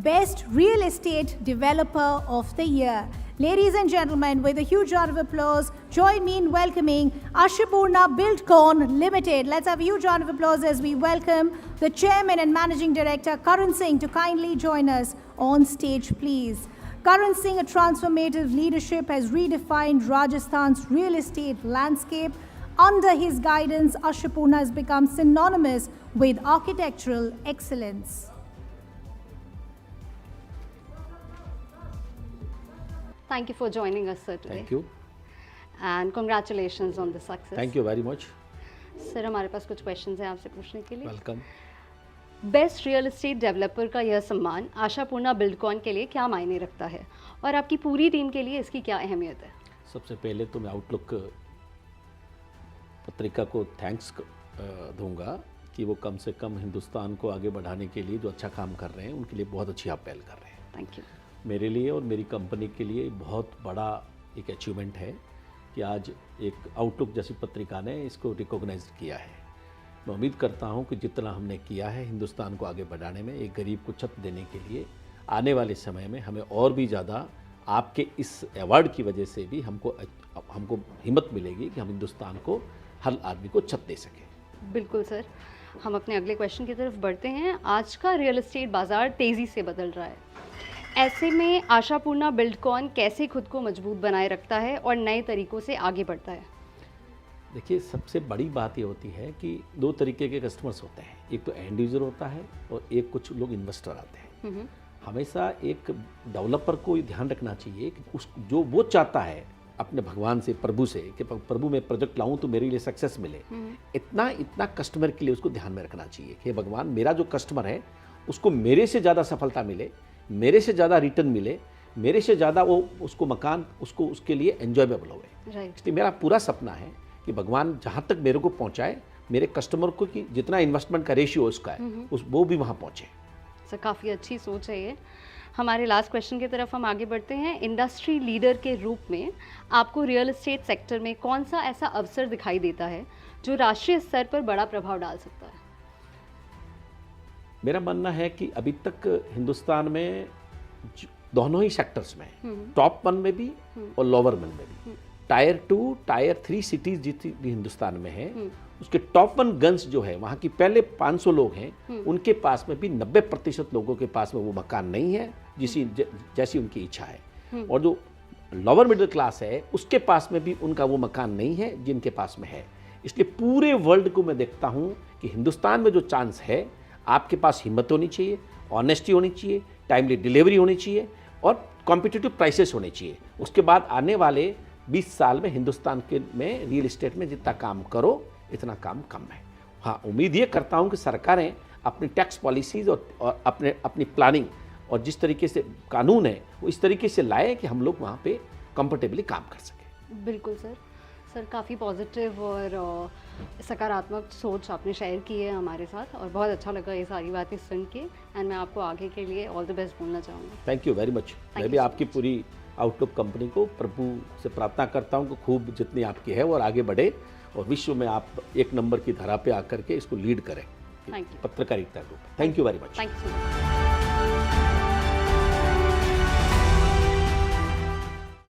Best Real Estate Developer of the Year. Ladies and gentlemen, with a huge round of applause, join me in welcoming Ashapurna Buildcon Limited. Let's have a huge round of applause as we welcome the Chairman and Managing Director, Karan Singh, to kindly join us on stage, please. Karan Singh, a transformative leadership, has redefined Rajasthan's real estate landscape. Under his guidance, Ashapurna has become synonymous with architectural excellence. Thank you for joining us, sir, today. Thank you. And congratulations on the success. Thank you very much. Sir, हमारे पास कुछ questions हैं आपसे पूछने के लिए. Welcome. Best real estate developer का यह सम्मान आशापूर्णा बिल्डकॉन के लिए क्या मायने रखता है और आपकी पूरी टीम के लिए इसकी क्या अहमियत है? सबसे पहले तो मैं आउटलुक पत्रिका को थैंक्स दूंगा कि वो कम से कम हिंदुस्तान को आगे बढ़ाने के लिए जो अच्छा काम कर रहे हैं उनके लिए बहुत अच्छी आप पहल कर रहे हैं. Thank you. मेरे लिए और मेरी कंपनी के लिए बहुत बड़ा एक अचीवमेंट है कि आज एक आउटलुक जैसी पत्रिका ने इसको रिकॉग्नाइज किया है. मैं उम्मीद करता हूं कि जितना हमने किया है हिंदुस्तान को आगे बढ़ाने में, एक गरीब को छत देने के लिए, आने वाले समय में हमें और भी ज़्यादा आपके इस अवार्ड की वजह से भी हमको हिम्मत मिलेगी कि हम हिंदुस्तान को, हर आदमी को छत दे सकें. बिल्कुल सर. हम अपने अगले क्वेश्चन की तरफ बढ़ते हैं. आज का रियल एस्टेट बाज़ार तेज़ी से बदल रहा है. ऐसे में आशापूर्णा बिल्डकॉन कैसे खुद को मजबूत बनाए रखता है और नए तरीक़ों से आगे बढ़ता है? देखिए, सबसे बड़ी बात ये होती है कि दो तरीके के कस्टमर्स होते हैं. एक तो एंड यूज़र होता है और एक कुछ लोग इन्वेस्टर आते हैं. हमेशा एक डेवलपर को ध्यान रखना चाहिए कि जो वो चाहता है अपने भगवान से, प्रभु से, कि प्रभु मैं प्रोजेक्ट लाऊं तो मेरे लिए सक्सेस मिले, इतना कस्टमर के लिए उसको ध्यान में रखना चाहिए कि भगवान मेरा जो कस्टमर है उसको मेरे से ज़्यादा सफलता मिले, मेरे से ज़्यादा रिटर्न मिले, मेरे से ज़्यादा वो उसको मकान उसके लिए एंजॉयबल हो. इसलिए मेरा पूरा सपना है कि भगवान जहाँ तक मेरे को पहुँचाए, मेरे कस्टमर को कि जितना इन्वेस्टमेंट का रेशियो उसका है वो भी वहाँ पहुँचे. सर, काफ़ी अच्छी सोच है ये. हमारे लास्ट क्वेश्चन की तरफ हम आगे बढ़ते हैं. इंडस्ट्री लीडर के रूप में आपको रियल एस्टेट सेक्टर में कौन सा ऐसा अवसर दिखाई देता है जो राष्ट्रीय स्तर पर बड़ा प्रभाव डाल सकता है? मेरा मानना है कि अभी तक हिंदुस्तान में दोनों ही सेक्टर्स में, टॉप 1 में भी और लोअर 1 में भी, टायर 2, टायर 3 सिटीज़ जितनी भी हिंदुस्तान में है, उसके टॉप 1 गन्स जो है, वहाँ की पहले 500 लोग हैं, उनके पास में भी 90% लोगों के पास में वो मकान नहीं है जैसी उनकी इच्छा है. और जो लोअर मिडिल क्लास है उसके पास में भी उनका वो मकान नहीं है जिनके पास में है. इसलिए पूरे वर्ल्ड को मैं देखता हूँ कि हिंदुस्तान में जो चांस है, आपके पास हिम्मत होनी चाहिए, ऑनेस्टी होनी चाहिए, टाइमली डिलीवरी होनी चाहिए और कॉम्पिटिटिव प्राइसेस होने चाहिए. उसके बाद आने वाले 20 साल में हिंदुस्तान में रियल एस्टेट में जितना काम करो इतना काम कम है. हाँ, उम्मीद ये करता हूँ कि सरकारें अपनी टैक्स पॉलिसीज़ और अपनी प्लानिंग और जिस तरीके से कानून है वो इस तरीके से लाए कि हम लोग वहाँ पे कंफर्टेबली काम कर सकें. बिल्कुल सर. सर, काफ़ी पॉजिटिव और सकारात्मक सोच आपने शेयर की है हमारे साथ और बहुत अच्छा लगा ये सारी बातें सुन के. एंड मैं आपको आगे के लिए ऑल द बेस्ट बोलना चाहूँगा. Thank you very much. मैं भी आपकी पूरी आउटलुक कंपनी को प्रभु से प्रार्थना करता हूँ कि खूब जितनी आपकी है और आगे बढ़े और विश्व में आप एक नंबर की धरा पे आकर के इसको लीड करें पत्रकारिता को. Thank you very much. Thank you.